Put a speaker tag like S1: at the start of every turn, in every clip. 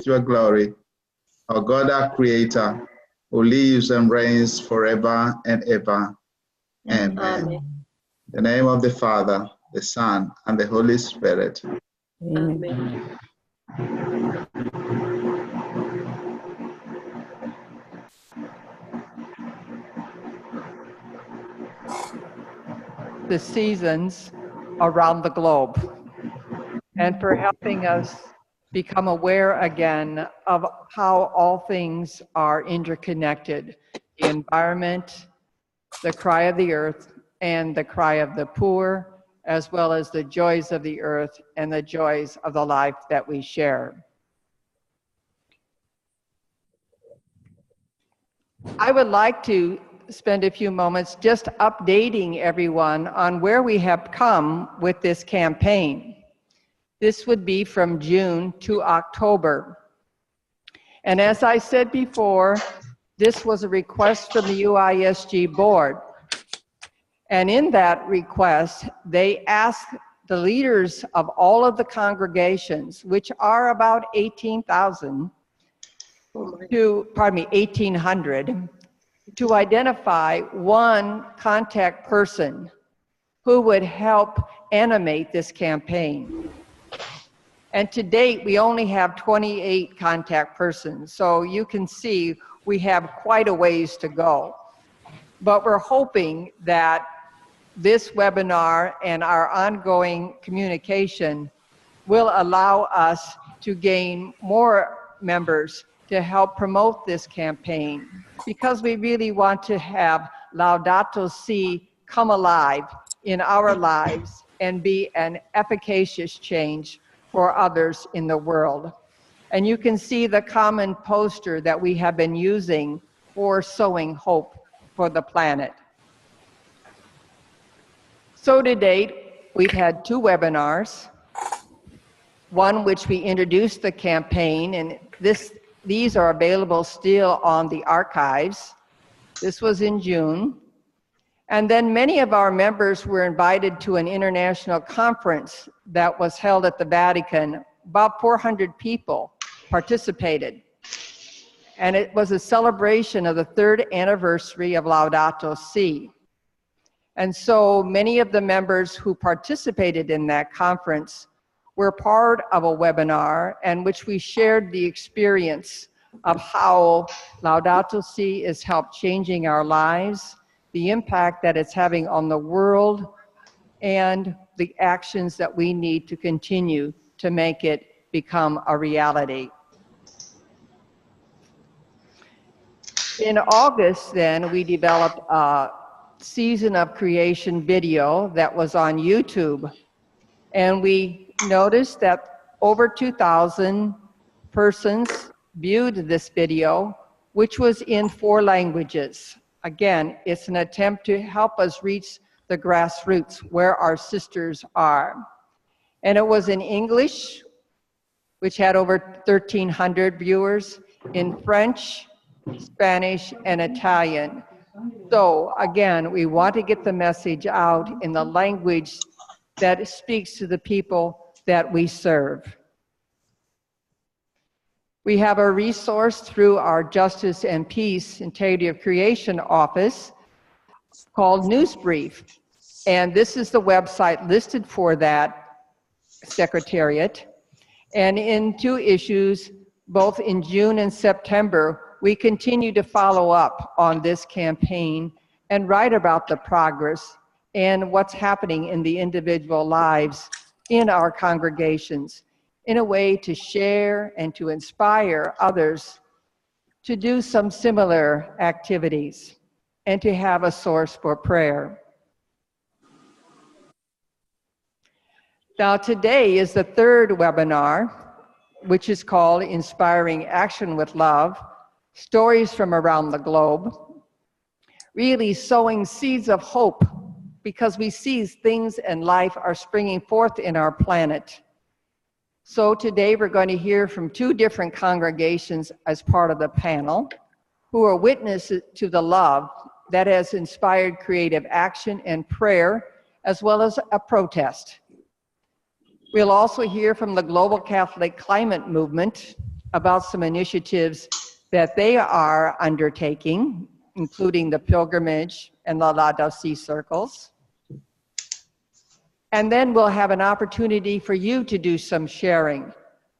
S1: your glory, our God, our Creator, who lives and reigns forever and ever. Amen. Amen. In the name of the Father, the Son, and the Holy Spirit.
S2: Amen.
S3: The seasons around the globe, and for helping us become aware again of how all things are interconnected: the environment, the cry of the earth, and the cry of the poor, as well as the joys of the earth and the joys of the life that we share. I would like to spend a few moments just updating everyone on where we have come with this campaign. This would be from June to October. And as I said before, this was a request from the UISG board. And in that request, they asked the leaders of all of the congregations, which are about 18,000, 1,800, to identify one contact person who would help animate this campaign. And to date, we only have 28 contact persons. So you can see we have quite a ways to go. But we're hoping that this webinar and our ongoing communication will allow us to gain more members to help promote this campaign, because we really want to have Laudato Si come alive in our lives and be an efficacious change for others in the world. And you can see the common poster that we have been using for sowing hope for the planet. So to date, we've had 2 webinars, one which we introduced the campaign, and these are available still on the archives. This was in June. And then many of our members were invited to an international conference that was held at the Vatican. About 400 people participated. And it was a celebration of the 3rd anniversary of Laudato Si. And so many of the members who participated in that conference were part of a webinar in which we shared the experience of how Laudato Si is helped changing our lives, the impact that it's having on the world, and the actions that we need to continue to make it become a reality. In August, then, we developed a Season of Creation video that was on YouTube. And we noticed that over 2,000 persons viewed this video, which was in 4 languages. Again, it's an attempt to help us reach the grassroots where our sisters are. And it was in English, which had over 1,300 viewers, in French, Spanish, and Italian. So again, we want to get the message out in the language that speaks to the people that we serve. We have a resource through our Justice and Peace Integrity of Creation office called Newsbrief. And this is the website listed for that secretariat. And in 2 issues, both in June and September, we continue to follow up on this campaign and write about the progress and what's happening in the individual lives in our congregations, in a way to share and to inspire others to do some similar activities and to have a source for prayer. Now today is the 3rd webinar, which is called Inspiring Action with Love, Stories from Around the Globe. Really sowing seeds of hope, because we see things in life are springing forth in our planet. So today we're going to hear from 2 different congregations as part of the panel, who are witnesses to the love that has inspired creative action and prayer, as well as a protest. We'll also hear from the Global Catholic Climate Movement, about some initiatives that they are undertaking, including the pilgrimage and the Laudato Si circles. And then we'll have an opportunity for you to do some sharing,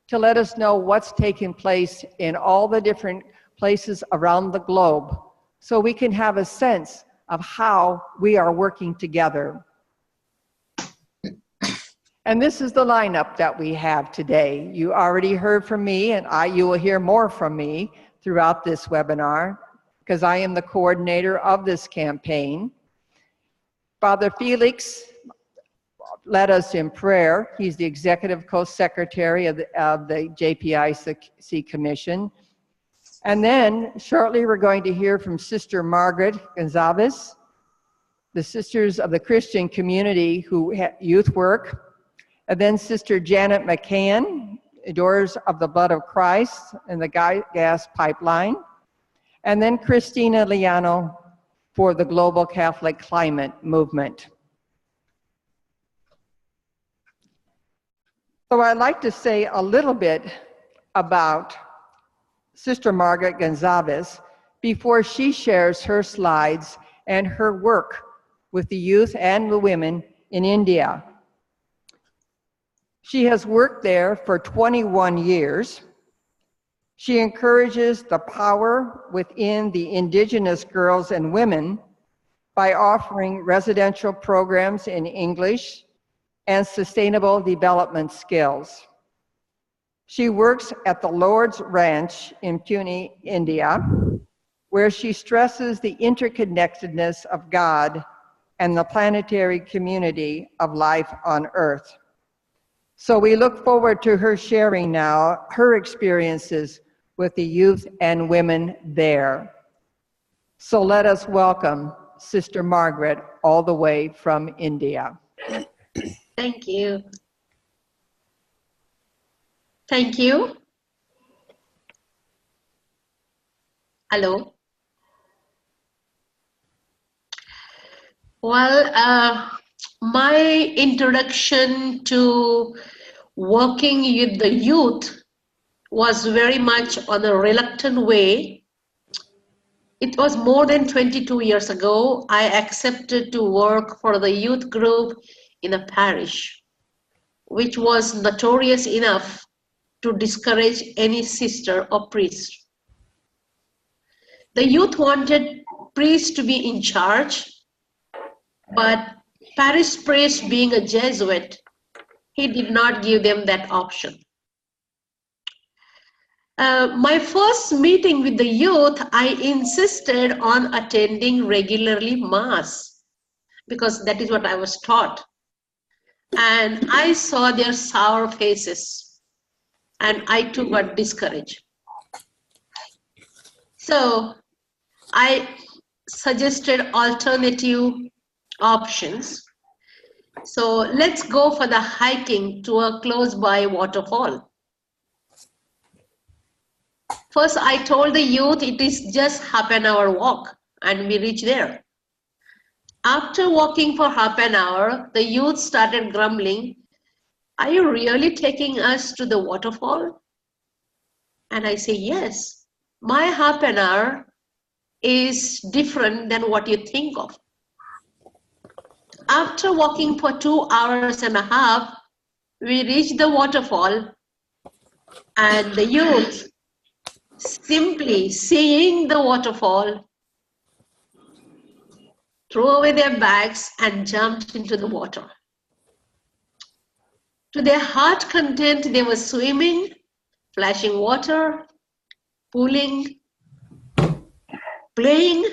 S3: to let us know what's taking place in all the different places around the globe, so we can have a sense of how we are working together. And this is the lineup that we have today. You already heard from me, and you will hear more from me throughout this webinar, because I am the coordinator of this campaign. Father Felix led us in prayer. He's the executive co-secretary of the JPIC Commission. And then shortly we're going to hear from Sister Margaret Gonzalez, the Sisters of the Christian Community who youth work, and then Sister Janet McCann, Doors of the Blood of Christ and the gas pipeline, and then Christina Liano for the Global Catholic Climate Movement. So I'd like to say a little bit about Sister Margaret Gonzalez before she shares her slides and her work with the youth and the women in India. She has worked there for 21 years. She encourages the power within the indigenous girls and women by offering residential programs in English and sustainable development skills. She works at the Lord's Ranch in Pune, India, where she stresses the interconnectedness of God and the planetary community of life on Earth. So we look forward to her sharing now her experiences with the youth and women there. So let us welcome Sister Margaret all the way from India.
S2: Thank you. Thank you. Hello. Well, my introduction to working with the youth was very much on a reluctant way. It was more than 22 years ago. I accepted to work for the youth group in a parish, which was notorious enough to discourage any sister or priest. The youth wanted priests to be in charge, but parish priest, being a Jesuit, he did not give them that option. My first meeting with the youth, I insisted on attending regularly Mass, because that is what I was taught. And I saw their sour faces, and I too got discouraged. So I suggested alternative options. So let's go for the hiking to a close by waterfall. First, I told the youth it is just half an hour walk, and we reached there. After walking for half an hour, the youth started grumbling, "Are you really taking us to the waterfall?" And I say, yes, my half an hour is different than what you think of. After walking for 2 hours and a half, we reached the waterfall, and the youth, simply seeing the waterfall, threw away their bags and jumped into the water. To their heart content, they were swimming, splashing water, pulling, playing.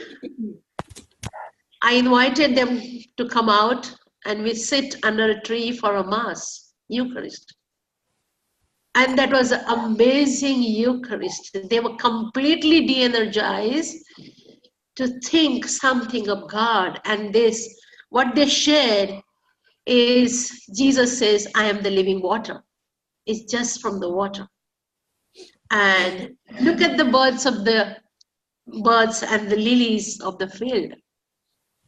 S2: I invited them to come out, and we sit under a tree for a Mass, Eucharist. And that was an amazing Eucharist. They were completely de-energized to think something of God. And this, what they shared is, Jesus says, I am the living water. It's just from the water. And look at the birds and the lilies of the field.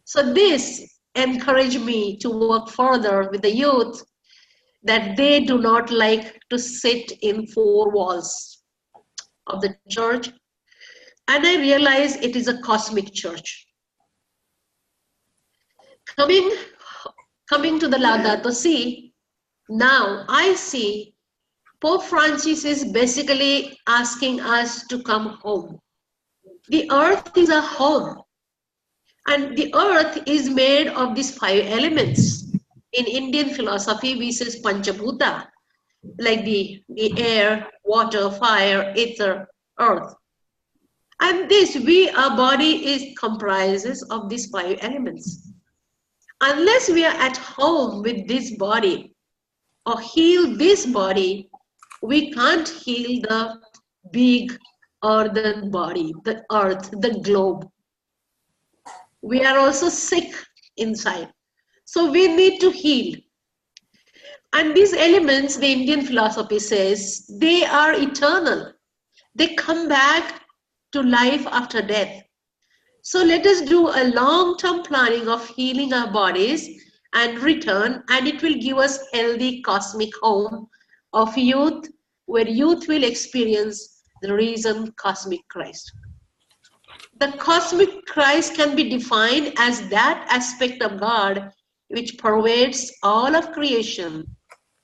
S2: So this encouraged me to work further with the youth, that they do not like to sit in four walls. of the church, and I realized it is a cosmic church. Coming to the Laudato Si, now I see Pope Francis is basically asking us to come home. The earth is a home, and the earth is made of these 5 elements. In Indian philosophy, we say Panchabhuta, like the air, water, fire, ether, earth. And our body comprises of these 5 elements. Unless we are at home with this body or heal this body, we can't heal the big earthen body, the earth, the globe. We are also sick inside. So we need to heal. And these elements, the Indian philosophy says, they are eternal. They come back to life after death. So let us do a long-term planning of healing our bodies and return, and it will give us healthy cosmic home of youth, where youth will experience the risen cosmic Christ. The cosmic Christ can be defined as that aspect of God which pervades all of creation,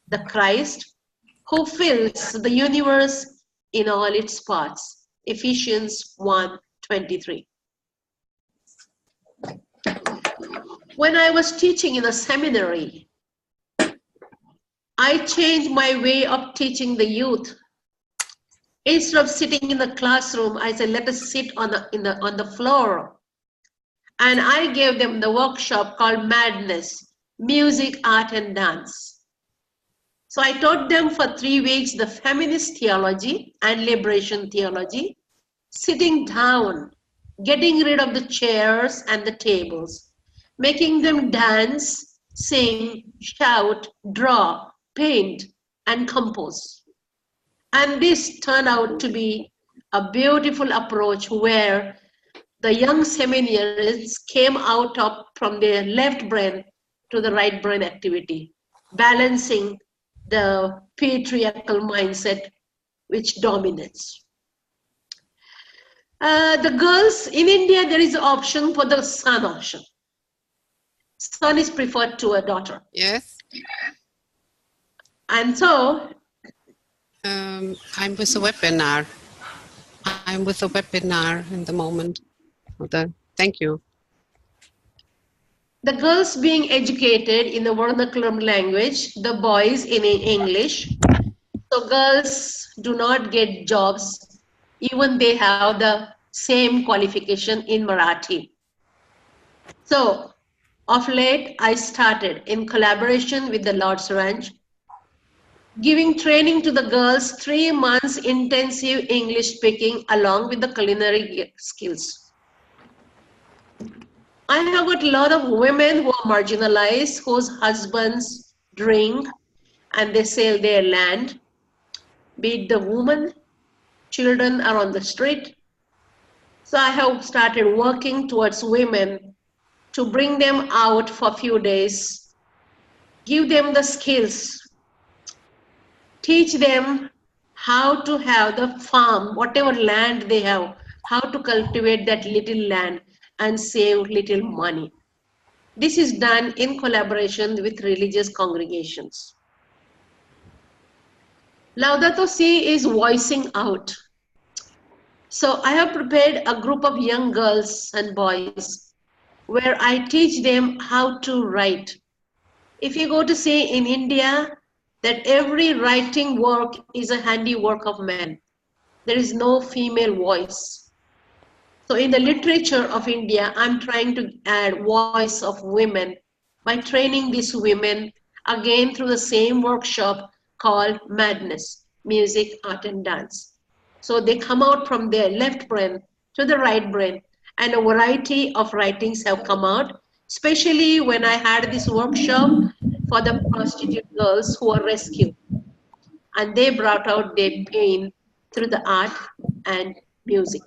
S2: the Christ who fills the universe in all its parts. Ephesians 1:23. When I was teaching in a seminary, I changed my way of teaching the youth. Instead of sitting in the classroom, I said, let us sit on the floor. And I gave them the workshop called Madness, Music, Art, and Dance. So I taught them for 3 weeks the feminist theology and liberation theology, sitting down, getting rid of the chairs and the tables, making them dance, sing, shout, draw, paint, and compose. And this turned out to be a beautiful approach where the young seminarians came out from their left brain to the right brain activity, balancing the patriarchal mindset which dominates. The girls in India, there is an option for the son option. Son is preferred to a daughter.
S4: Yes.
S2: And so
S4: I'm with a webinar. I'm with a webinar in the moment. Thank you.
S2: the girls being educated in the vernacular language, the boys in English. So girls do not get jobs, even they have the same qualification in Marathi. So of late, I started in collaboration with the Lord's Ranch, giving training to the girls 3 months intensive English speaking along with the culinary skills. I have got a lot of women who are marginalized, whose husbands drink and they sell their land. Be it the woman, children are on the street. So I have started working towards women to bring them out for a few days, give them the skills, teach them how to have the farm, whatever land they have, how to cultivate that little land and save little money. This is done in collaboration with religious congregations. Laudato Si is voicing out. So I have prepared a group of young girls and boys where I teach them how to write. If you go to say in India, that every writing work is a handiwork of man. There is no female voice. So in the literature of India, I'm trying to add voice of women by training these women again through the same workshop called Madness, Music, Art, and Dance. So they come out from their left brain to the right brain, and a variety of writings have come out, especially when I had this workshop for the prostitute girls who were rescued. And they brought out their pain through the art and music.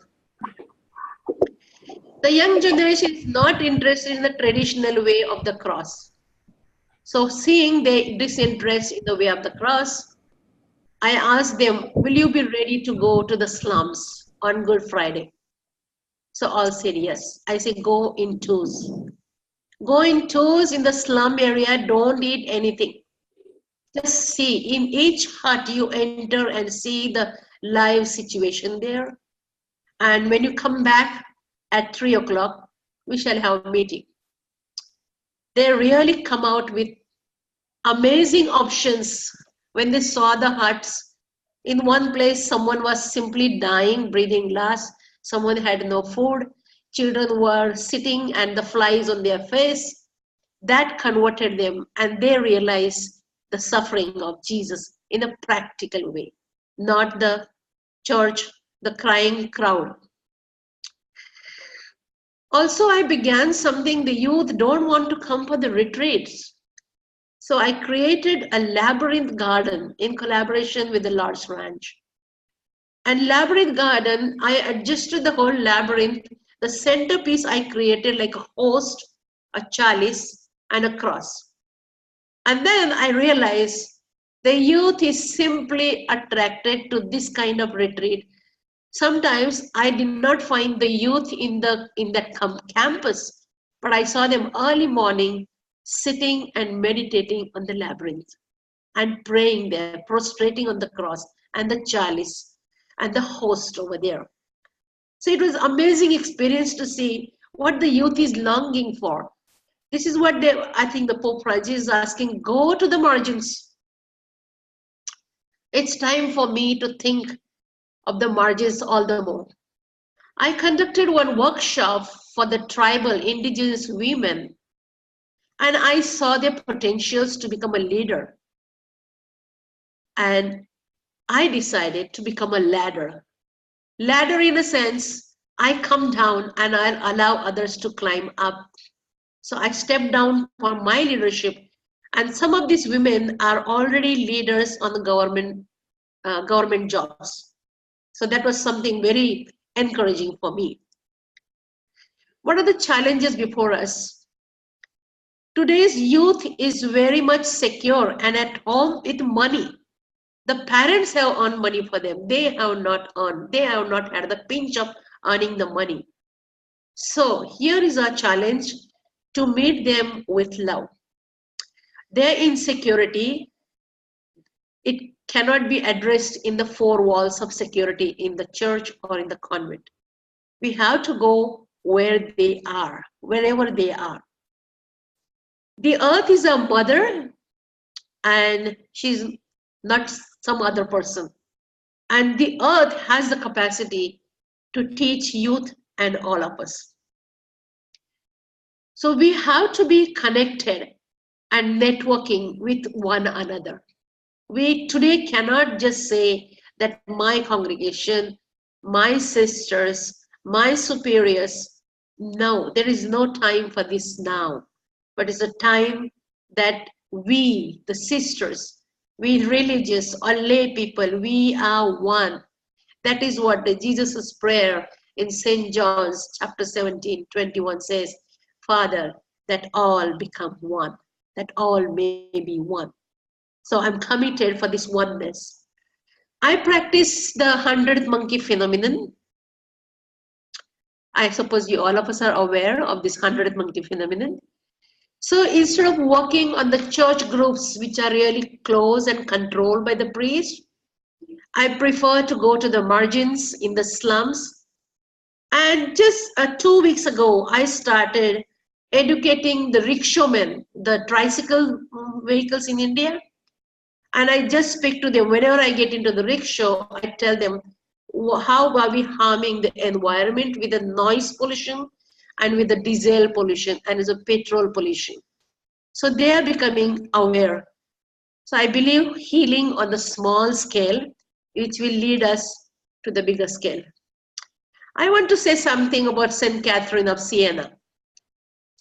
S2: The young generation is not interested in the traditional way of the cross. So seeing their disinterest in the way of the cross, I asked them, will you be ready to go to the slums on Good Friday? So all said yes. I said, go in twos. Go in twos in the slum area, don't eat anything. Just see, in each hut you enter and see the live situation there. And when you come back at 3 o'clock, we shall have a meeting. They really come out with amazing options when they saw the huts. In one place, someone was simply dying, breathing last. Someone had no food. Children were sitting and the flies on their face. That converted them, and they realized the suffering of Jesus in a practical way, not the church, the crying crowd. Also, I began something the youth don't want to come for the retreats. So I created a labyrinth garden in collaboration with the Lord's Ranch. And labyrinth garden, I adjusted the whole labyrinth. The centerpiece I created like a host, a chalice, and a cross. And then I realized the youth is simply attracted to this kind of retreat. Sometimes I did not find the youth in that campus, but I saw them early morning sitting and meditating on the labyrinth and praying there, prostrating on the cross and the chalice and the host over there. So it was amazing experience to see what the youth is longing for. This is what I think the Pope Francis is asking, go to the margins. It's time for me to think of the margins all the more. I conducted one workshop for the tribal indigenous women, and I saw their potentials to become a leader. And I decided to become a ladder. Ladder in a sense, I come down and I'll allow others to climb up. So I stepped down for my leadership, and some of these women are already leaders on the government jobs. So that was something very encouraging for me. What are the challenges before us? Today's youth is very much secure and at home with money. The parents have earned money for them. They have not earned. They have not had the pinch of earning the money. So here is our challenge to meet them with love. Their insecurity, it cannot be addressed in the four walls of security in the church or in the convent. We have to go where they are, wherever they are. The earth is a mother, and she's not some other person. And the earth has the capacity to teach youth and all of us. So we have to be connected and networking with one another. We today cannot just say that my congregation, my sisters, my superiors. No, there is no time for this now. But it's a time that we, the sisters, we religious or lay people, we are one. That is what the Jesus' prayer in St. John's chapter 17:21 says, Father, that all become one, that all may be one. So I'm committed for this oneness. I practice the 100th monkey phenomenon. I suppose you all of us are aware of this 100th monkey phenomenon. So instead of working on the church groups, which are really close and controlled by the priest, I prefer to go to the margins in the slums. And just 2 weeks ago, I started educating the rickshaw-men, the tricycle vehicles in India. And I just speak to them. Whenever I get into the rickshaw, I tell them, how are we harming the environment with the noise pollution and with the diesel pollution and with the petrol pollution. So they are becoming aware. So I believe healing on the small scale, which will lead us to the bigger scale. I want to say something about St. Catherine of Siena.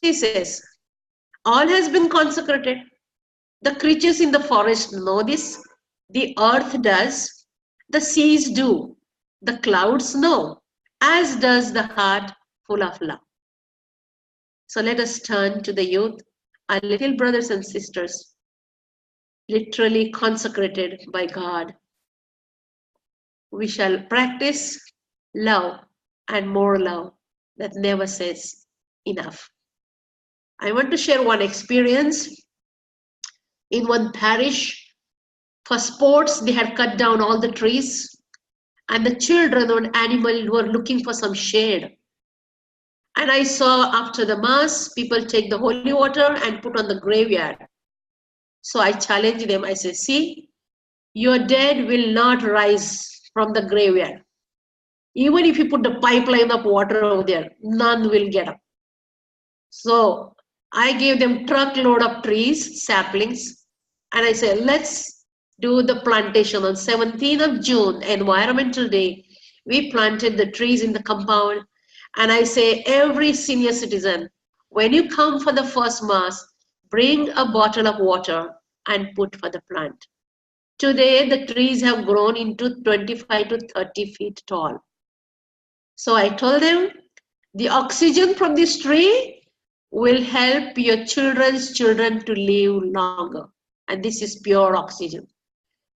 S2: She says, all has been consecrated. The creatures in the forest know this. The earth does. The seas do. The clouds know, as does the heart full of love. So let us turn to the youth, our little brothers and sisters, literally consecrated by God we shall practice love and more love that never says enough. I want to share one experience. In one parish, for sports, they had cut down all the trees, and the children and animals were looking for some shade. And I saw after the mass, people take the holy water and put on the graveyard. So I challenged them. I said, see, your dead will not rise from the graveyard. Even if you put the pipeline of water over there, none will get up. So I gave them truckload of trees, saplings, and I said, let's do the plantation on 17th of June, Environmental Day. We planted the trees in the compound, and I say, every senior citizen, when you come for the first mass, bring a bottle of water and put for the plant. Today, the trees have grown into 25 to 30 feet tall. So I told them, the oxygen from this tree will help your children's children to live longer. And this is pure oxygen.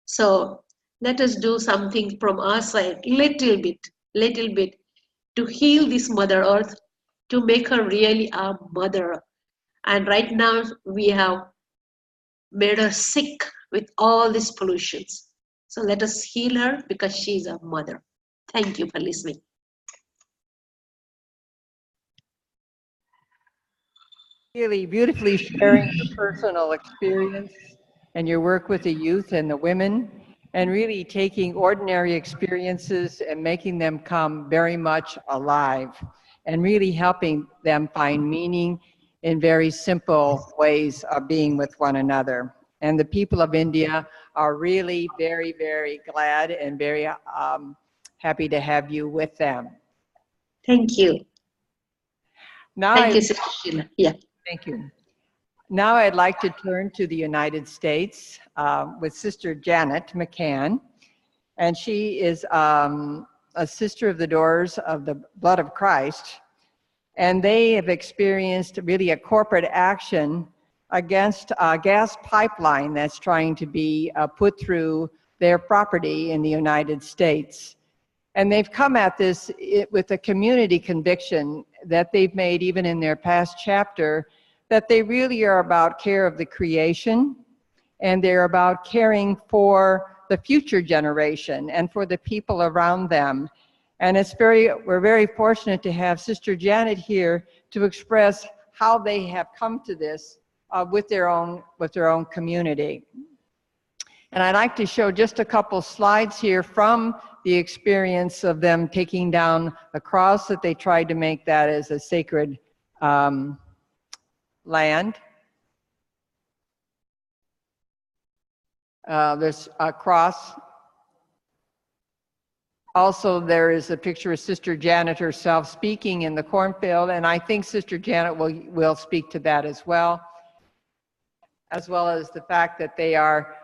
S2: So let us do something from our side, little bit, to heal this Mother Earth, to make her really our mother. And right now we have made her sick with all these pollutions. So let us heal her because she is our mother. Thank you for listening.
S3: Really beautifully sharing your personal experience and your work with the youth and the women, and really taking ordinary experiences and making them come very much alive, and really helping them find meaning in very simple ways of being with one another. And the people of India are really very, very glad and very happy to have you with them.
S2: Thank you.
S3: Now
S2: Thank you, Sister Sheila. Yeah.
S3: Thank you. Now I'd like to turn to the United States with Sister Janet McCann. And she is a Sister of the Doors of the Blood of Christ. And they have experienced really a corporate action against a gas pipeline that's trying to be put through their property in the United States. And they've come at this with a community conviction that they've made even in their past chapter, that they really are about care of the creation, and they're about caring for the future generation and for the people around them. And we're very fortunate to have Sister Janet here to express how they have come to this with their own community. And I'd like to show just a couple slides here from the experience of them taking down a cross that they tried to make that as a sacred land. There's a cross. Also, there is a picture of Sister Janet herself speaking in the cornfield, and I think Sister Janet will speak to that as well as the fact that they are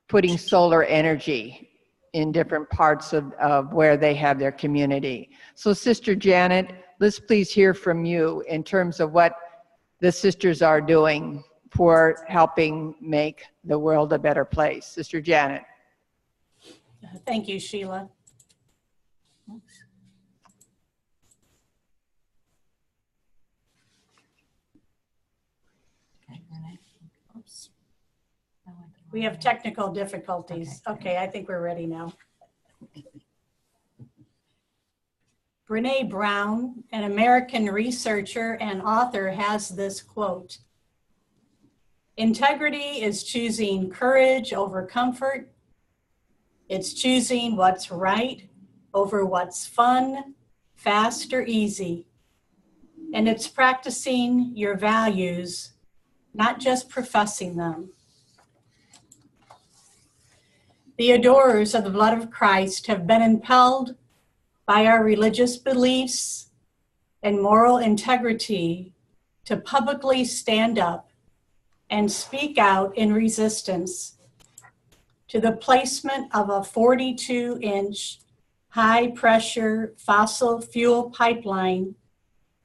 S3: putting solar energy in different parts of where they have their community. So Sister Janet, let's please hear from you in terms of what the sisters are doing for helping make the world a better place. Sister Janet.
S5: Thank you, Sheila. We have technical difficulties. Okay, I think we're ready now. Brene Brown, an American researcher and author, has this quote: "Integrity is choosing courage over comfort. It's choosing what's right over what's fun, fast, or easy. And it's practicing your values, not just professing them." The adorers of the blood of Christ have been impelled by our religious beliefs and moral integrity to publicly stand up and speak out in resistance to the placement of a 42-inch high-pressure fossil fuel pipeline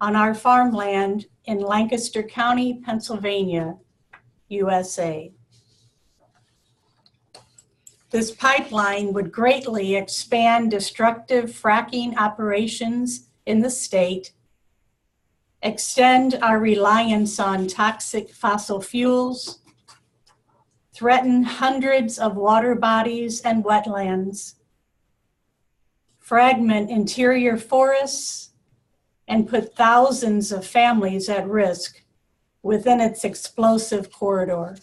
S5: on our farmland in Lancaster County, Pennsylvania, USA. This pipeline would greatly expand destructive fracking operations in the state, extend our reliance on toxic fossil fuels, threaten hundreds of water bodies and wetlands, fragment interior forests, and put thousands of families at risk within its explosive corridor.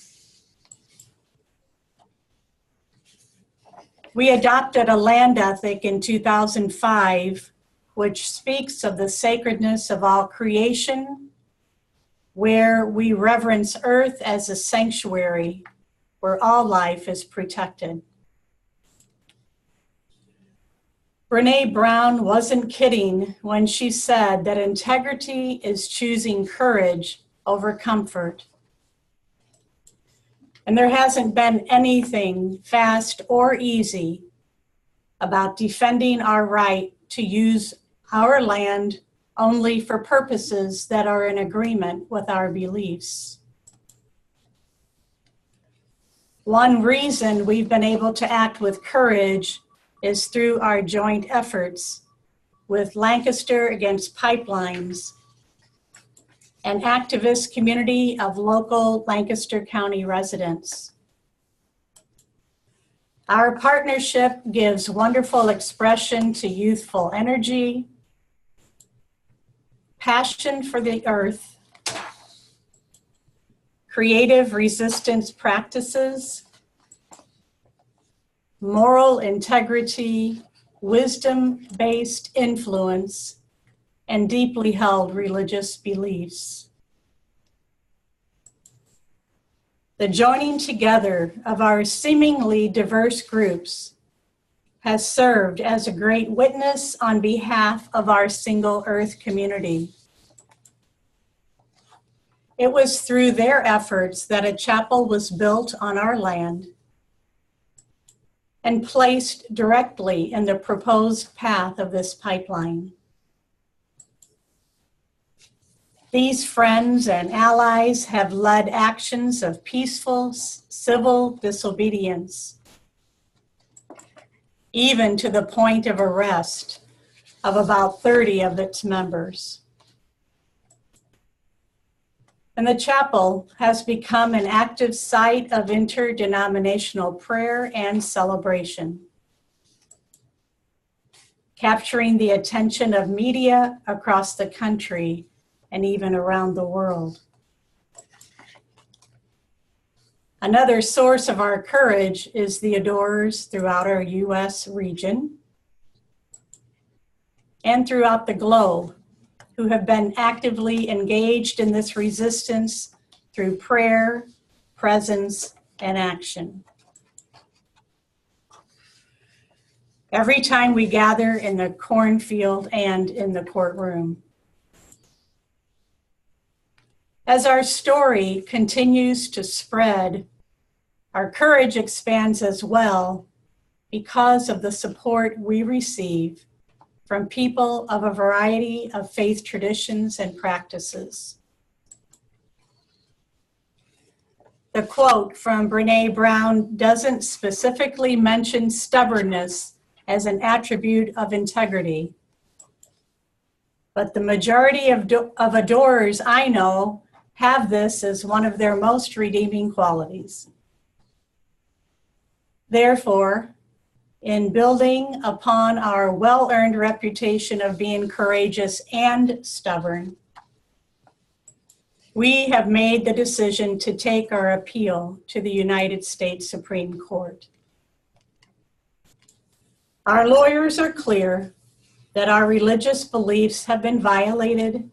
S5: We adopted a land ethic in 2005, which speaks of the sacredness of all creation, where we reverence Earth as a sanctuary where all life is protected. Brene Brown wasn't kidding when she said that integrity is choosing courage over comfort. And there hasn't been anything fast or easy about defending our right to use our land only for purposes that are in agreement with our beliefs. One reason we've been able to act with courage is through our joint efforts with Lancaster Against Pipelines, an activist community of local Lancaster County residents. Our partnership gives wonderful expression to youthful energy, passion for the earth, creative resistance practices, moral integrity, wisdom-based influence, and deeply held religious beliefs. The joining together of our seemingly diverse groups has served as a great witness on behalf of our single earth community. It was through their efforts that a chapel was built on our land and placed directly in the proposed path of this pipeline. These friends and allies have led actions of peaceful civil disobedience, even to the point of arrest of about 30 of its members. And the chapel has become an active site of interdenominational prayer and celebration, capturing the attention of media across the country and even around the world. Another source of our courage is the adorers throughout our U.S. region and throughout the globe who have been actively engaged in this resistance through prayer, presence, and action. Every time we gather in the cornfield and in the courtroom. As our story continues to spread, our courage expands as well because of the support we receive from people of a variety of faith traditions and practices. The quote from Brene Brown doesn't specifically mention stubbornness as an attribute of integrity, but the majority of adorers I know have this as one of their most redeeming qualities. Therefore, in building upon our well-earned reputation of being courageous and stubborn, we have made the decision to take our appeal to the United States Supreme Court. Our lawyers are clear that our religious beliefs have been violated,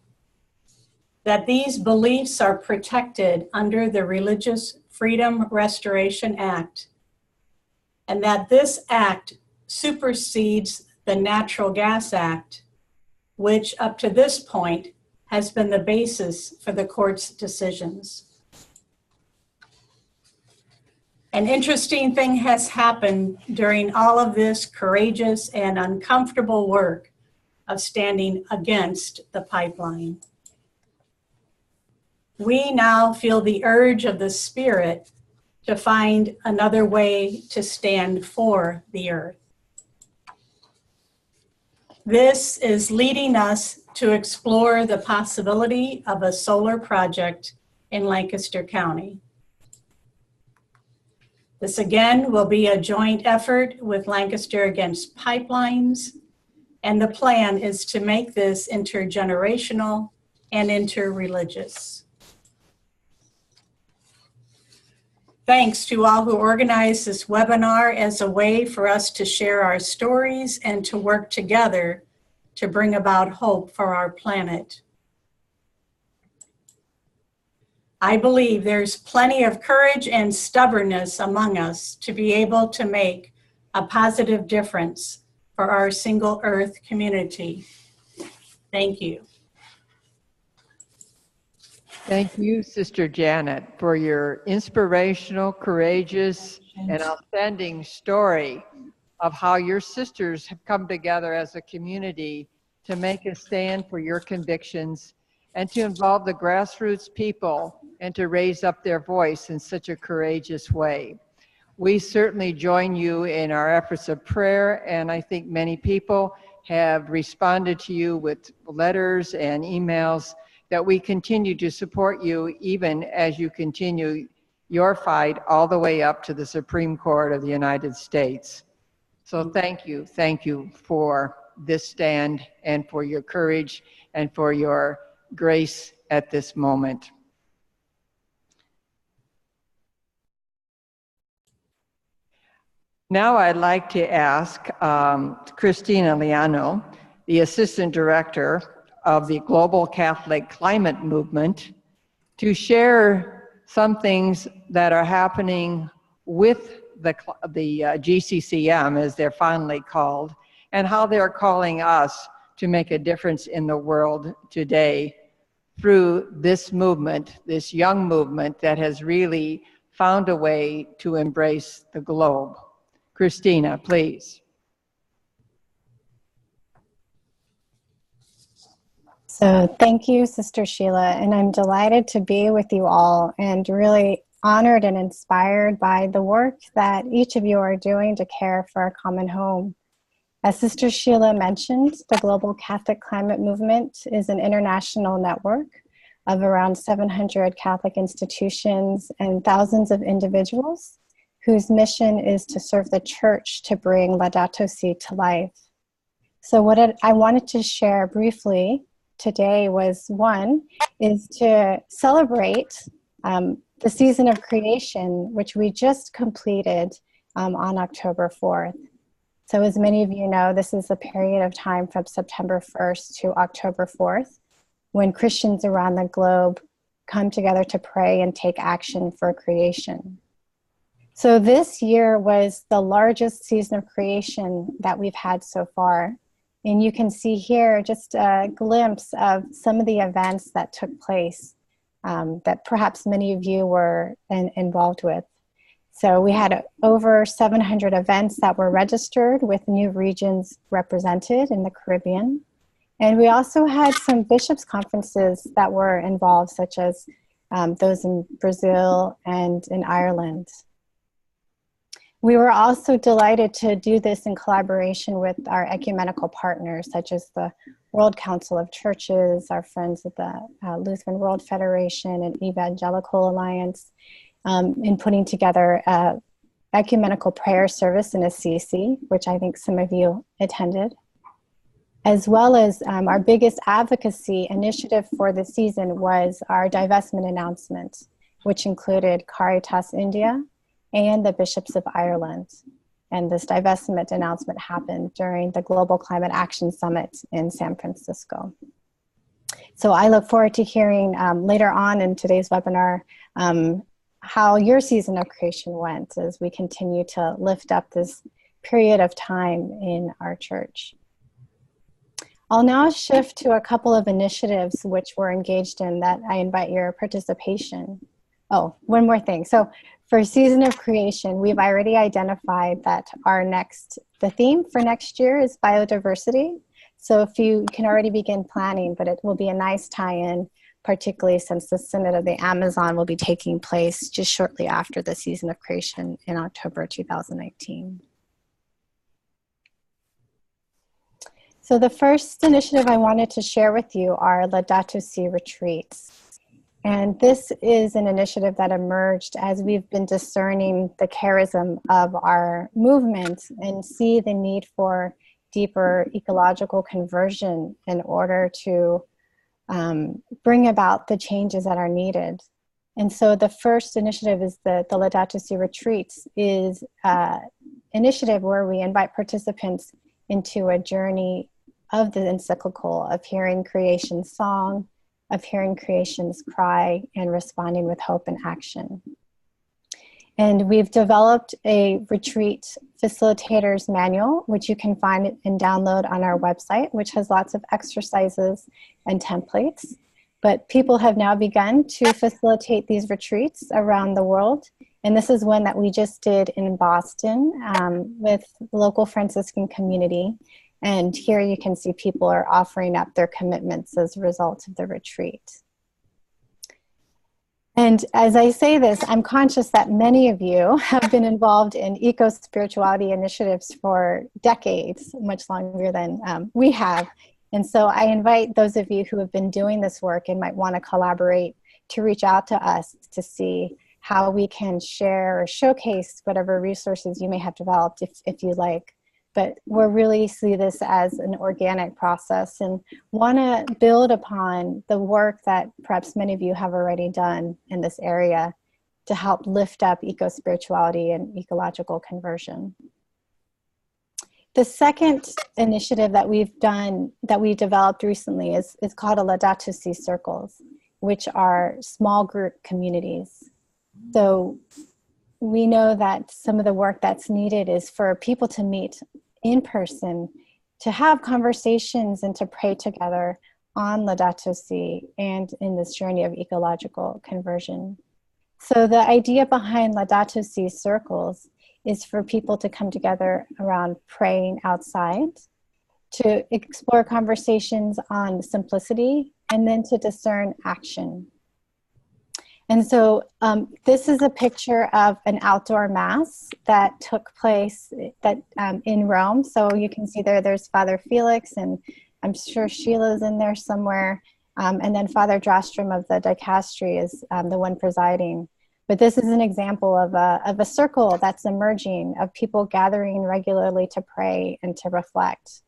S5: that these beliefs are protected under the Religious Freedom Restoration Act, and that this act supersedes the Natural Gas Act, which up to this point has been the basis for the court's decisions. An interesting thing has happened during all of this courageous and uncomfortable work of standing against the pipeline. We now feel the urge of the Spirit to find another way to stand for the earth. This is leading us to explore the possibility of a solar project in Lancaster County. This again will be a joint effort with Lancaster Against Pipelines, and the plan is to make this intergenerational and interreligious. Thanks to all who organized this webinar as a way for us to share our stories and to work together to bring about hope for our planet. I believe there's plenty of courage and stubbornness among us to be able to make a positive difference for our single Earth community. Thank you.
S3: Thank you, Sister Janet, for your inspirational, courageous, and outstanding story of how your sisters have come together as a community to make a stand for your convictions and to involve the grassroots people and to raise up their voice in such a courageous way. We certainly join you in our efforts of prayer, and I think many people have responded to you with letters and emails that we continue to support you even as you continue your fight all the way up to the Supreme Court of the United States. So thank you for this stand and for your courage and for your grace at this moment. Now I'd like to ask Christina Liano, the Assistant Director of the Global Catholic Climate Movement, to share some things that are happening with the GCCM, as they're finally called, and how they're calling us to make a difference in the world today through this movement, this young movement that has really found a way to embrace the globe. Christina, please.
S6: So thank you, Sister Sheila, and I'm delighted to be with you all and really honored and inspired by the work that each of you are doing to care for our common home. As Sister Sheila mentioned, the Global Catholic Climate Movement is an international network of around 700 Catholic institutions and thousands of individuals whose mission is to serve the Church to bring Laudato Si to life. So what I wanted to share briefly today was, one, is to celebrate the season of creation, which we just completed on October 4th. So as many of you know, this is a period of time from September 1st to October 4th, when Christians around the globe come together to pray and take action for creation. So this year was the largest season of creation that we've had so far. And you can see here just a glimpse of some of the events that took place that perhaps many of you were involved with. So we had over 700 events that were registered with new regions represented in the Caribbean. And we also had some bishops' conferences that were involved, such as those in Brazil and in Ireland. We were also delighted to do this in collaboration with our ecumenical partners, such as the World Council of Churches, our friends at the Lutheran World Federation and Evangelical Alliance, in putting together an ecumenical prayer service in Assisi, which I think some of you attended, as well as our biggest advocacy initiative for the season was our divestment announcement, which included Caritas India and the Bishops of Ireland. And this divestment announcement happened during the Global Climate Action Summit in San Francisco. So I look forward to hearing later on in today's webinar how your season of creation went as we continue to lift up this period of time in our church. I'll now shift to a couple of initiatives which we're engaged in that I invite your participation. Oh, one more thing. So for Season of Creation, we've already identified that the theme for next year is biodiversity. So if you can already begin planning, but it will be a nice tie-in particularly since the Synod of the Amazon will be taking place just shortly after the season of creation in October 2019. So the first initiative I wanted to share with you are Laudato Si retreats. And this is an initiative that emerged as we've been discerning the charism of our movement and see the need for deeper ecological conversion in order to bring about the changes that are needed. And so the first initiative is the Laudato Si retreats is an initiative where we invite participants into a journey of the encyclical, of hearing creation's song, of hearing creation's cry, and responding with hope and action. And we've developed a retreat facilitator's manual, which you can find and download on our website, which has lots of exercises and templates. But people have now begun to facilitate these retreats around the world. And this is one that we just did in Boston with the local Franciscan community. And here you can see people are offering up their commitments as a result of the retreat. And as I say this, I'm conscious that many of you have been involved in eco-spirituality initiatives for decades, much longer than we have. And so I invite those of you who have been doing this work and might want to collaborate to reach out to us to see how we can share or showcase whatever resources you may have developed if you like. But we really see this as an organic process and want to build upon the work that perhaps many of you have already done in this area to help lift up eco-spirituality and ecological conversion. The second initiative that we've done, that we developed recently is called a Laudato Si circles, which are small group communities. So we know that some of the work that's needed is for people to meet in person, to have conversations and to pray together on Laudato Si and in this journey of ecological conversion. So the idea behind Laudato Si circles is for people to come together around praying outside, to explore conversations on simplicity, and then to discern action. And so this is a picture of an outdoor mass that took place in Rome. So you can see there's Father Felix, and I'm sure Sheila's in there somewhere. And then Father Drostrom of the dicastery is the one presiding. But this is an example of a circle that's emerging, of people gathering regularly to pray and to reflect.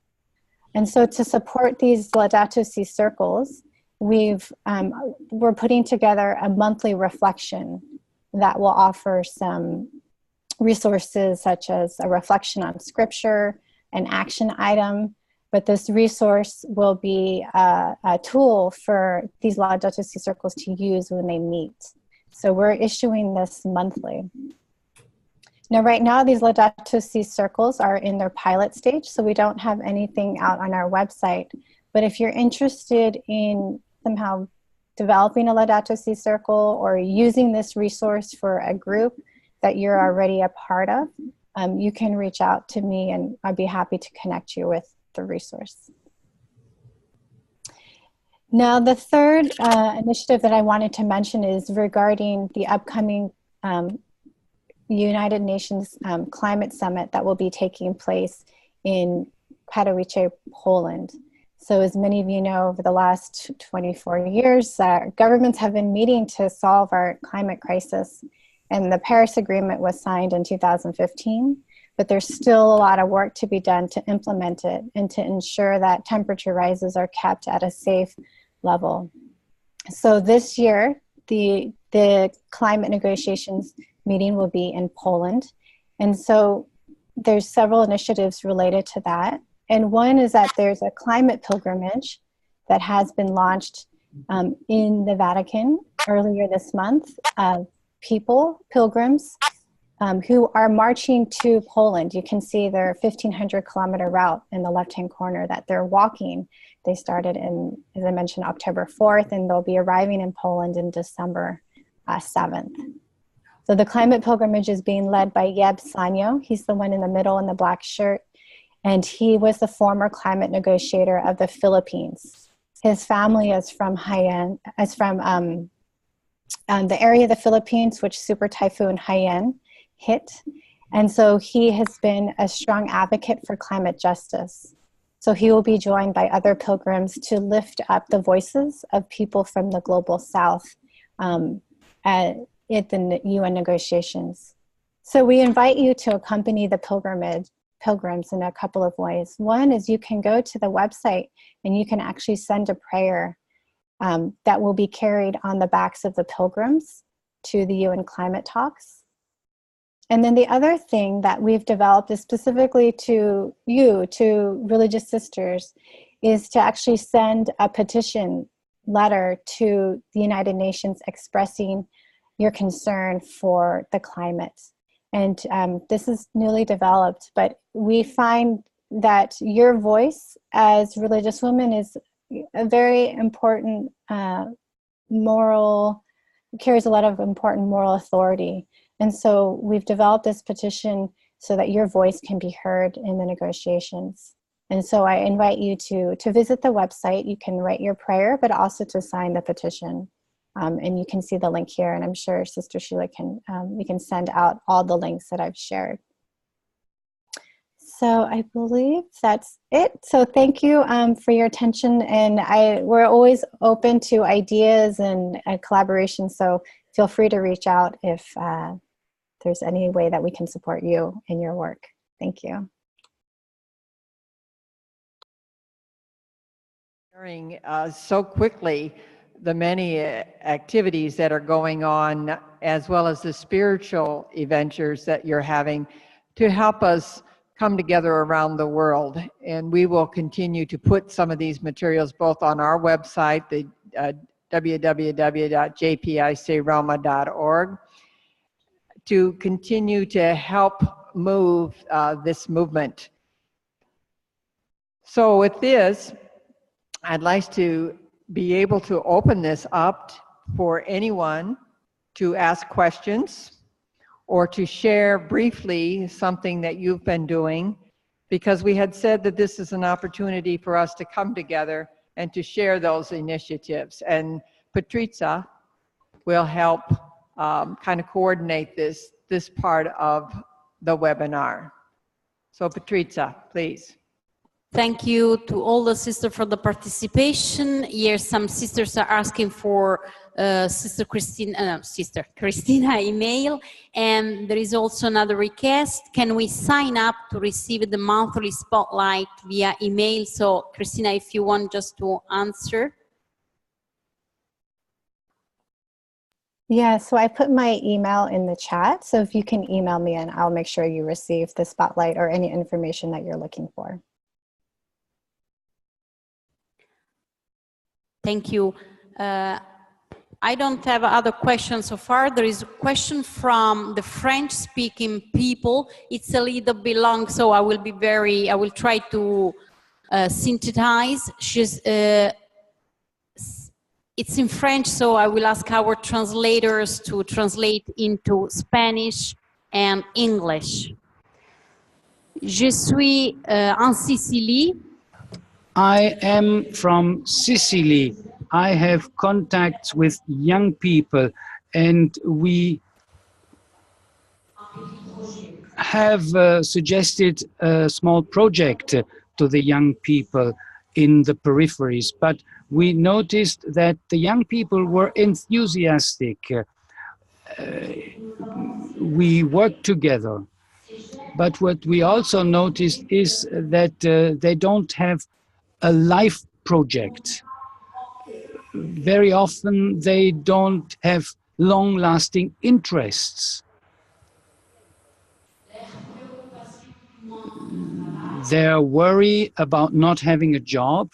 S6: And so to support these Laudato Si circles, we're putting together a monthly reflection that will offer some resources such as a reflection on scripture, an action item, but this resource will be a tool for these Laudato Si circles to use when they meet. So we're issuing this monthly. Now, right now, these Laudato Si circles are in their pilot stage, so we don't have anything out on our website. But if you're interested in somehow developing a Laudato Si circle or using this resource for a group that you're already a part of, you can reach out to me and I'd be happy to connect you with the resource. Now, the third initiative that I wanted to mention is regarding the upcoming United Nations Climate Summit that will be taking place in Katowice, Poland. So as many of you know, over the last 24 years, governments have been meeting to solve our climate crisis. And the Paris Agreement was signed in 2015, but there's still a lot of work to be done to implement it and to ensure that temperature rises are kept at a safe level. So this year, the climate negotiations meeting will be in Poland. And so there's several initiatives related to that. And one is that there's a climate pilgrimage that has been launched in the Vatican earlier this month of pilgrims who are marching to Poland. You can see their 1,500-kilometer route in the left-hand corner that they're walking. They started in, as I mentioned, October 4th, and they'll be arriving in Poland in December 7th. So the climate pilgrimage is being led by Yeb Sanyo. He's the one in the middle in the black shirt. And he was the former climate negotiator of the Philippines. His family is from Haiyan, the area of the Philippines which Super Typhoon Haiyan hit. And so he has been a strong advocate for climate justice. So he will be joined by other pilgrims to lift up the voices of people from the global south at the UN negotiations. So we invite you to accompany the pilgrims in a couple of ways. One is you can go to the website and you can actually send a prayer that will be carried on the backs of the pilgrims to the UN climate talks. And then the other thing that we've developed is specifically to you, to religious sisters, is to actually send a petition letter to the United Nations expressing your concern for the climate. And this is newly developed, but we find that your voice as religious women is a very important carries a lot of important moral authority. And so we've developed this petition so that your voice can be heard in the negotiations. And so I invite you to visit the website. You can write your prayer, but also to sign the petition. And you can see the link here. And I'm sure Sister Sheila we can send out all the links that I've shared. So I believe that's it. So thank you for your attention. And we're always open to ideas and collaboration. So feel free to reach out if there's any way that we can support you in your work. Thank you.
S3: Sharing so quickly the many activities that are going on, as well as the spiritual adventures that you're having to help us come together around the world. And we will continue to put some of these materials both on our website, the www.jpicroma.org, to continue to help move this movement. So with this, I'd like to be able to open this up for anyone to ask questions or to share briefly something that you've been doing, because we had said that this is an opportunity for us to come together and to share those initiatives. And Patrizia will help kind of coordinate this part of the webinar. So Patrizia, please.
S7: Thank you to all the sisters for the participation. Here, some sisters are asking for Sister Christina email, and there is also another request. Can we sign up to receive the monthly spotlight via email? So, Christina, if you want just to answer.
S6: Yeah, so I put my email in the chat. So if you can email me, and I'll make sure you receive the spotlight or any information that you're looking for.
S7: Thank you. I don't have other questions so far. There is a question from the French-speaking people. It's a little bit long, so I will try to synthesize. It's in French, so I will ask our translators to translate into Spanish and English. Je suis en Sicily.
S8: I am from Sicily. I have contacts with young people, and we have suggested a small project to the young people in the peripheries, but we noticed that the young people were enthusiastic. We worked together, but what we also noticed is that they don't have a life project. Very often they don't have long-lasting interests. They're worried about not having a job.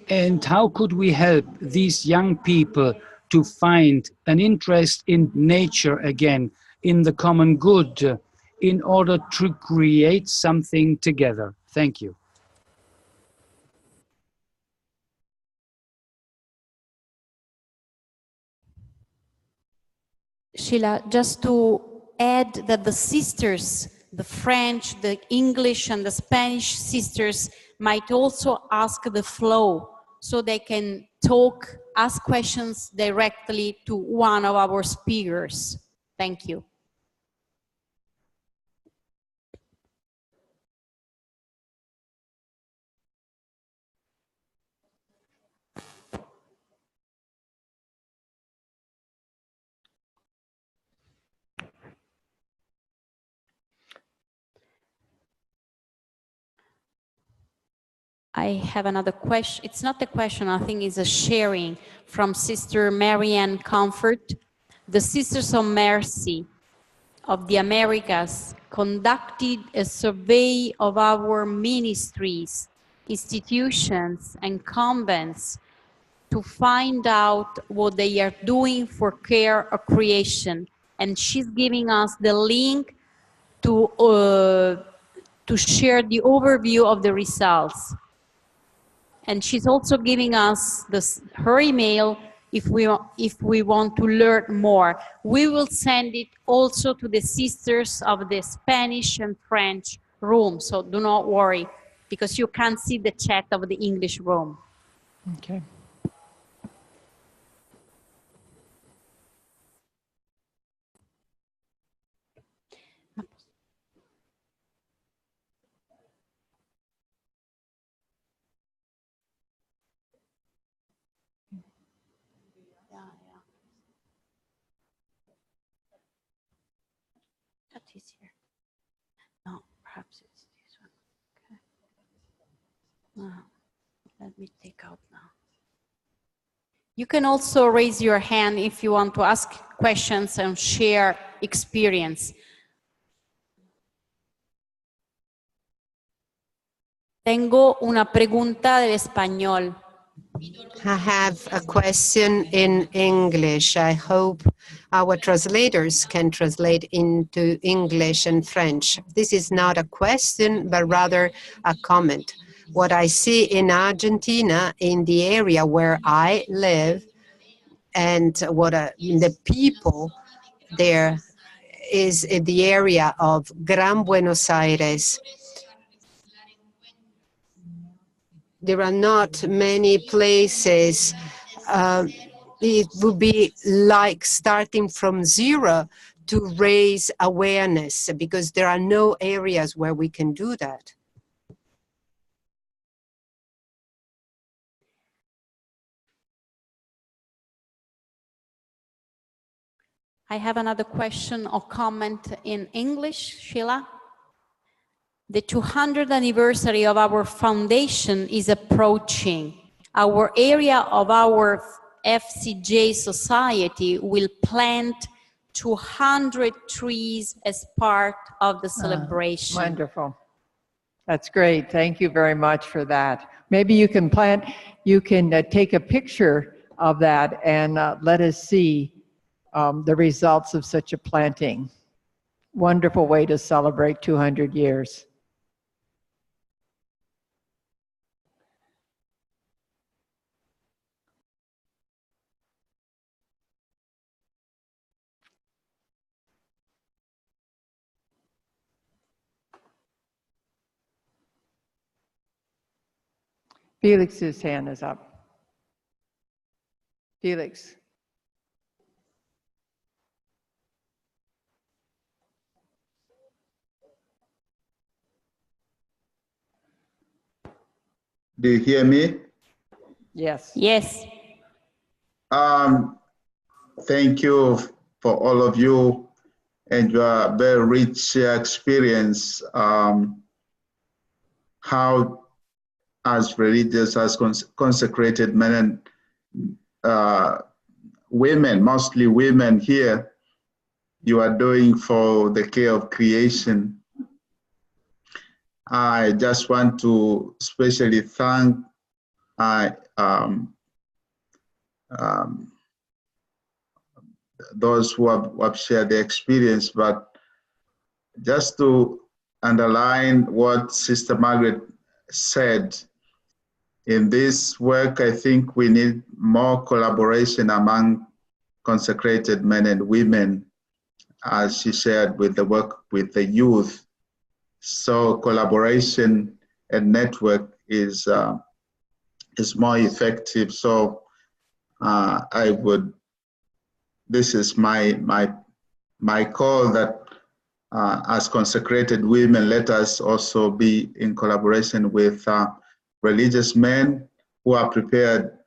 S8: And how could we help these young people to find an interest in nature again, in the common good, in order to create something together? Thank you.
S7: Sheila, just to add that the sisters, the French, the English, and the Spanish sisters might also ask the flow, so they can talk, ask questions directly to one of our speakers. Thank you. I have another question. It's not a question, I think it's a sharing from Sister Marianne Comfort. The Sisters of Mercy of the Americas conducted a survey of our ministries, institutions, and convents to find out what they are doing for care or creation. And she's giving us the link to share the overview of the results. And she's also giving us her email if we want to learn more. We will send it also to the sisters of the Spanish and French room, so do not worry, because you can't see the chat of the English room.
S3: Okay.
S7: That is here. No, perhaps it's this one. Okay. Let me take out now. You can also raise your hand if you want to ask questions and share experience. Tengo una pregunta del español.
S4: I have a question in English. I hope our translators can translate into English and French. This is not a question, but rather a comment. What I see in Argentina, in the area where I live, and what the people there is in the area of Gran Buenos Aires. There are not many places. It would be like starting from zero to raise awareness, because there are no areas where we can do that.
S7: I have another question or comment in English, Sheila. The 200th anniversary of our foundation is approaching. Our area of our FCJ society will plant 200 trees as part of the celebration.
S3: Wonderful. That's great. Thank you very much for that. Maybe you can take a picture of that and let us see the results of such a planting. Wonderful way to celebrate 200 years. Felix's hand is up. Felix.
S1: Do you hear me?
S3: Yes.
S7: Yes.
S1: Thank you for all of you and your very rich experience. How, as religious, as consecrated men and women, mostly women here, you are doing for the care of creation. I just want to especially thank those who have shared their experience, but just to underline what Sister Margaret said, in this work, I think we need more collaboration among consecrated men and women, as she shared with the work with the youth. So collaboration and network is more effective. So this is my call that as consecrated women, let us also be in collaboration with religious men who are prepared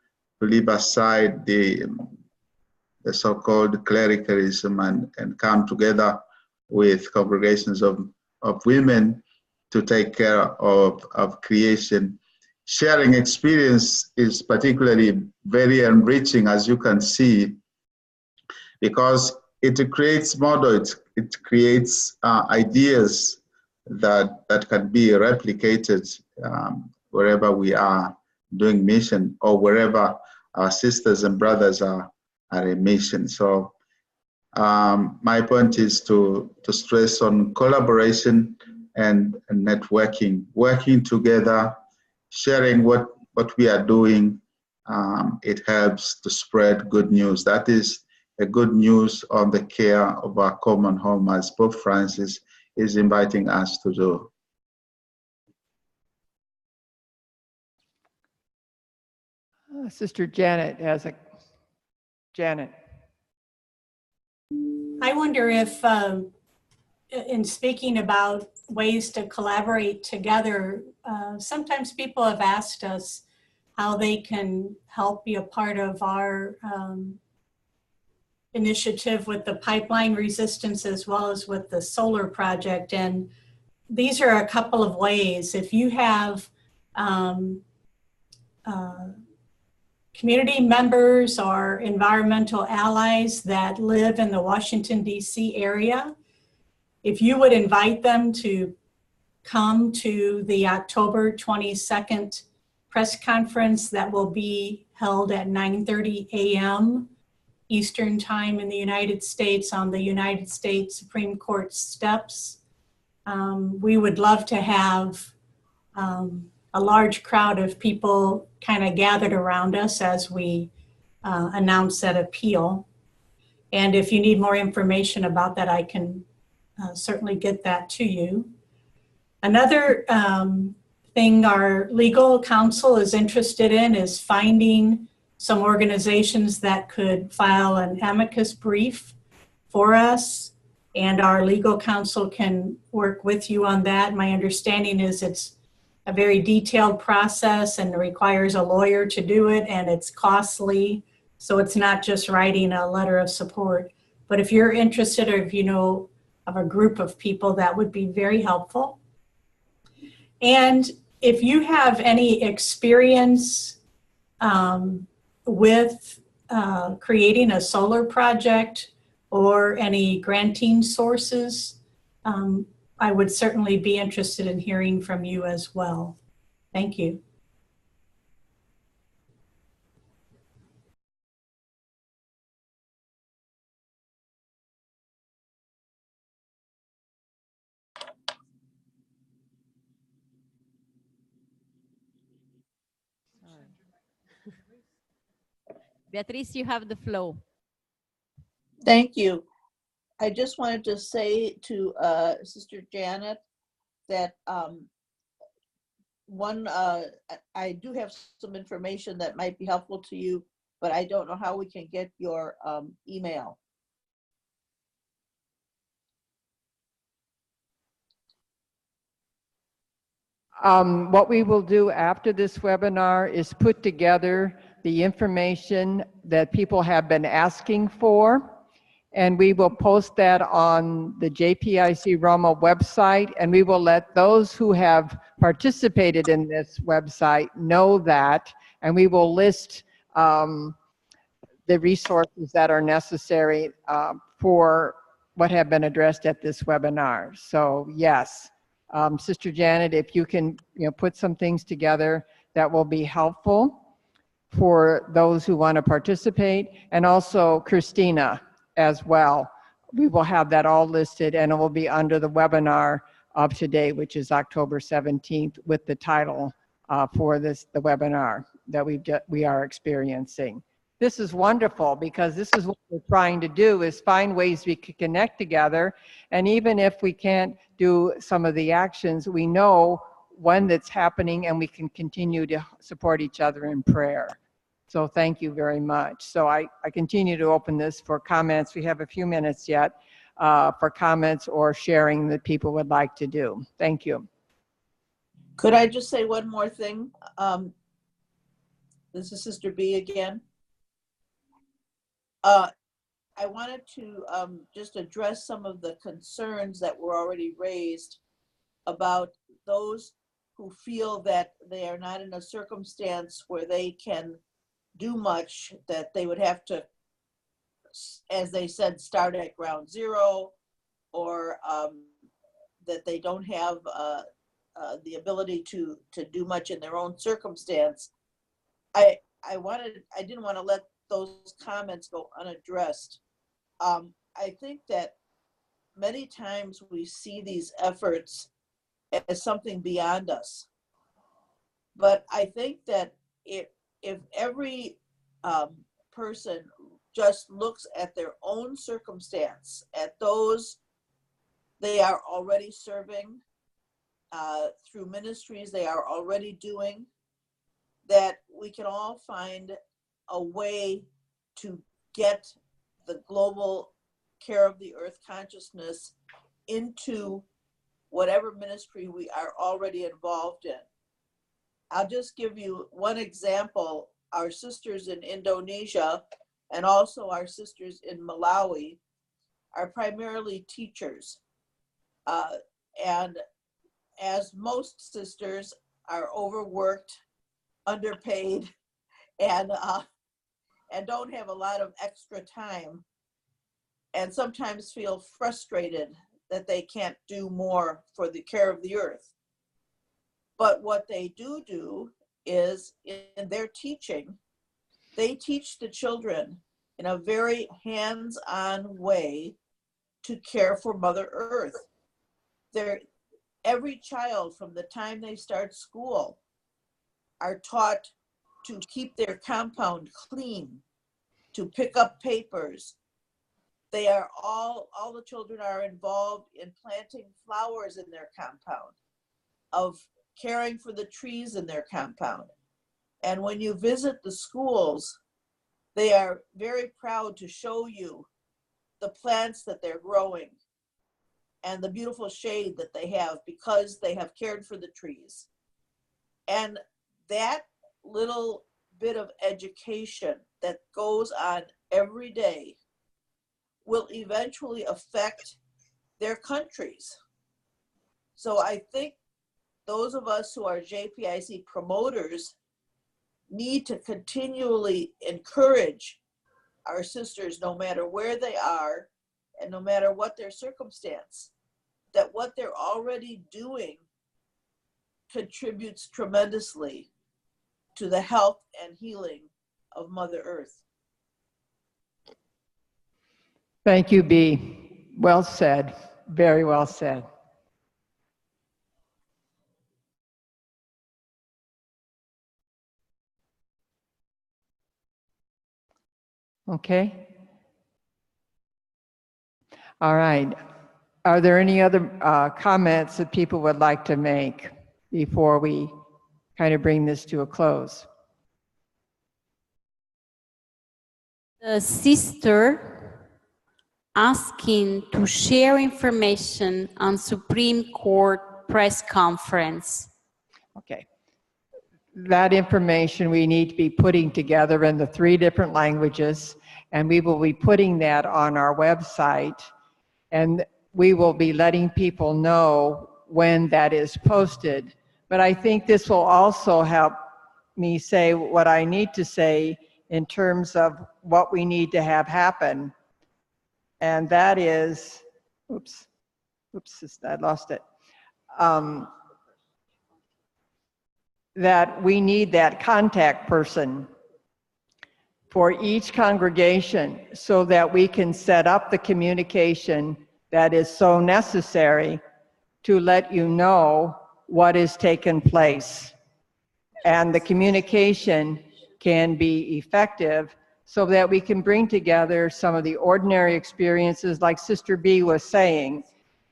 S1: to leave aside the so-called clericalism and come together with congregations of women to take care of creation. Sharing experience is particularly very enriching, as you can see, because it creates models, it creates ideas that can be replicated wherever we are doing mission or wherever our sisters and brothers are in mission. So my point is to stress on collaboration and networking, working together, sharing what we are doing. It helps to spread good news. That is a good news on the care of our common home, as Pope Francis is inviting us to do.
S3: Sister Janet Janet.
S5: I wonder if, in speaking about ways to collaborate together, sometimes people have asked us how they can help be a part of our initiative with the pipeline resistance as well as with the solar project. And these are a couple of ways. If you have community members or environmental allies that live in the Washington, D.C. area, if you would invite them to come to the October 22nd press conference that will be held at 9:30 a.m. Eastern Time in the United States on the United States Supreme Court steps. We would love to have a large crowd of people kind of gathered around us as we announce that appeal. And if you need more information about that, I can certainly get that to you. Another thing our legal counsel is interested in is finding some organizations that could file an amicus brief for us, and our legal counsel can work with you on that. My understanding is it's a very detailed process and requires a lawyer to do it, and it's costly, so it's not just writing a letter of support. But if you're interested, or if you know of a group of people, that would be very helpful. And if you have any experience with creating a solar project or any granting sources, I would certainly be interested in hearing from you as well. Thank you.
S7: Beatriz, you have the floor.
S9: Thank you. I just wanted to say to Sister Janet that I do have some information that might be helpful to you, but I don't know how we can get your email.
S3: What we will do after this webinar is put together the information that people have been asking for, and we will post that on the JPIC Roma website, and we will let those who have participated in this website know that, and we will list the resources that are necessary for what have been addressed at this webinar. So yes, Sister Janet, if you can put some things together that will be helpful for those who want to participate, and also Christina as well. We will have that all listed, and it will be under the webinar of today, which is October 17th, with the title for the webinar that we are experiencing. This is wonderful, because this is what we're trying to do, is find ways we can connect together. And even if we can't do some of the actions, we know when that's happening, and we can continue to support each other in prayer. So thank you very much. So I continue to open this for comments. We have a few minutes yet for comments or sharing that people would like to do. Thank you.
S9: Could I just say one more thing? This is Sister B again. I wanted to just address some of the concerns that were already raised about those who feel that they are not in a circumstance where they can do much, that they would have to, as they said, start at ground zero, or that they don't have the ability to do much in their own circumstance. I didn't want to let those comments go unaddressed. I think that many times we see these efforts as something beyond us. But I think that if every person just looks at their own circumstance, at those they are already serving through ministries they are already doing, that we can all find a way to get the global care of the earth consciousness into whatever ministry we are already involved in. I'll just give you one example. Our sisters in Indonesia and also our sisters in Malawi are primarily teachers. And as most sisters are overworked, underpaid, and don't have a lot of extra time, and sometimes feel frustrated that they can't do more for the care of the earth. But what they do is, in their teaching, they teach the children in a very hands-on way to care for Mother Earth. Every child from the time they start school are taught to keep their compound clean, to pick up papers. They are all the children are involved in planting flowers in their compound, of caring for the trees in their compound. And when you visit the schools, they are very proud to show you the plants that they're growing and the beautiful shade that they have because they have cared for the trees. And that little bit of education that goes on every day will eventually affect their countries. So I think those of us who are JPIC promoters need to continually encourage our sisters, no matter where they are and no matter what their circumstance, that what they're already doing contributes tremendously to the health and healing of Mother Earth.
S3: Thank you, Bea. Well said. Very well said. Okay. All right. Are there any other comments that people would like to make before we kind of bring this to a close?
S7: The sister asking to share information on Supreme Court press conference.
S3: Okay. That information we need to be putting together in the 3 different languages, and we will be putting that on our website, and we will be letting people know when that is posted. But I think this will also help me say what I need to say in terms of what we need to have happen. And that is, oops, I lost it. That we need that contact person for each congregation so that we can set up the communication that is so necessary to let you know what is taking place. And the communication can be effective so that we can bring together some of the ordinary experiences, like Sister B was saying,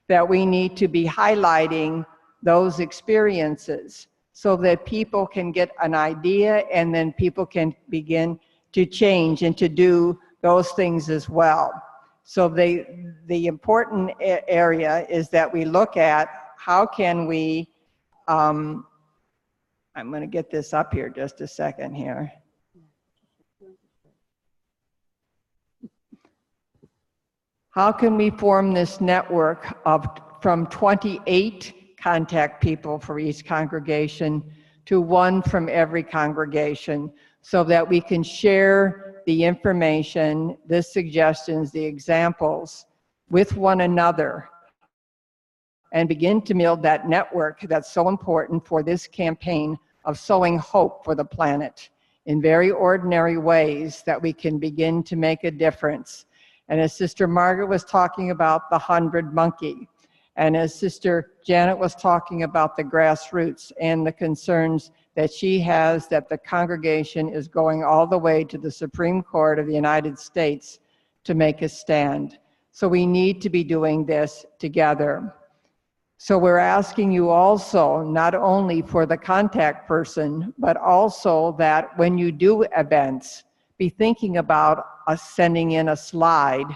S3: that we need to be highlighting those experiences so that people can get an idea and then people can begin to change and to do those things as well. So the important area is that we look at how can we, I'm going to get this up here just a second here. How can we form this network of from 28 contact people for each congregation to 1 from every congregation so that we can share the information, the suggestions, the examples with one another and begin to build that network that's so important for this campaign of sowing hope for the planet in very ordinary ways that we can begin to make a difference. And as Sister Margaret was talking about the 100 monkey, and as Sister Janet was talking about the grassroots and the concerns that she has that the congregation is going all the way to the Supreme Court of the United States to make a stand. So we need to be doing this together. So we're asking you also, not only for the contact person, but also that when you do events, be thinking about us sending in a slide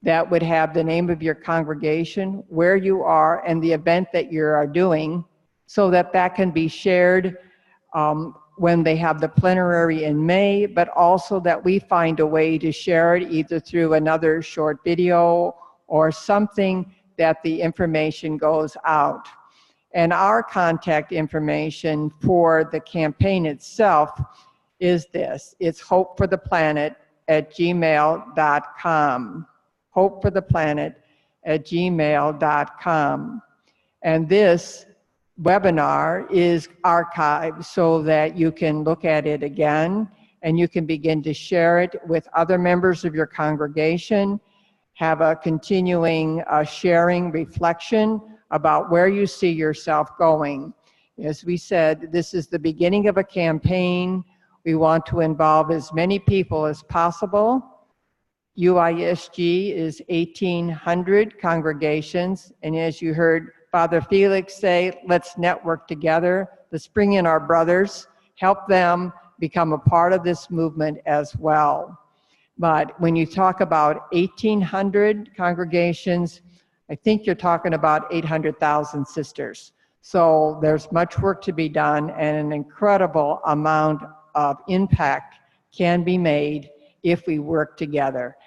S3: that would have the name of your congregation, where you are, and the event that you are doing, so that that can be shared when they have the plenary in May, but also that we find a way to share it either through another short video or something that the information goes out. And our contact information for the campaign itself is this. It's hopefortheplanet@gmail.com. hopefortheplanet@gmail.com. And this webinar is archived so that you can look at it again and you can begin to share it with other members of your congregation, have a continuing sharing reflection about where you see yourself going. As we said, this is the beginning of a campaign. We want to involve as many people as possible. UISG is 1,800 congregations, and as you heard Father Felix say, let's network together, let's bring in our brothers, help them become a part of this movement as well. But when you talk about 1,800 congregations, I think you're talking about 800,000 sisters. So there's much work to be done, and an incredible amount of impact can be made if we work together.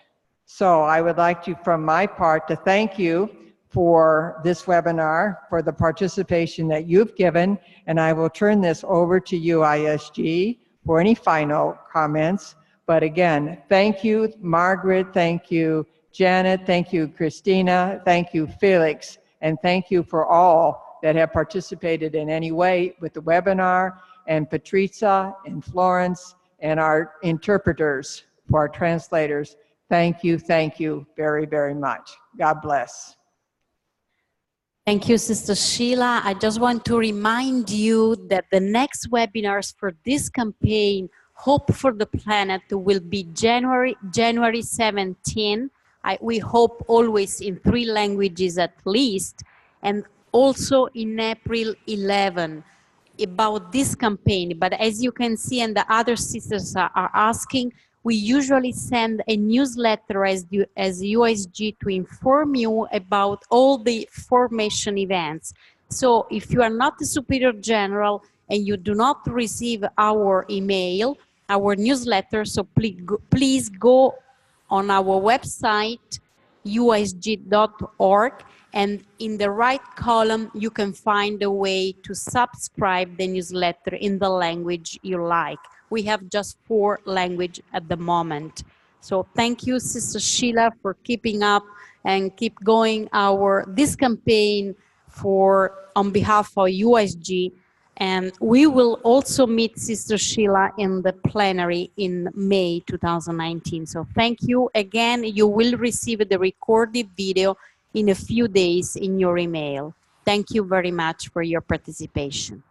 S3: So I would like to, from my part, to thank you for this webinar, for the participation that you've given, and I will turn this over to UISG for any final comments. But again, thank you, Margaret, thank you, Janet, thank you, Christina, thank you, Felix, and thank you for all that have participated in any way with the webinar, and Patrizia and Florence, and our interpreters, for our translators. Thank you very, very much. God bless.
S7: Thank you, Sister Sheila. I just want to remind you that the next webinars for this campaign, Hope for the Planet, will be January 17. We hope always in 3 languages at least, and also in April 11 about this campaign. But as you can see, and the other sisters are asking, we usually send a newsletter as UISG to inform you about all the formation events. So if you are not the Superior General and you do not receive our email, our newsletter, so please go on our website, uisg.org, and in the right column, you can find a way to subscribe the newsletter in the language you like. We have just 4 languages at the moment. So thank you, Sister Sheila, for keeping up and keep going this campaign on behalf of UISG. And we will also meet Sister Sheila in the plenary in May 2019. So thank you again. You will receive the recorded video in a few days in your email. Thank you very much for your participation.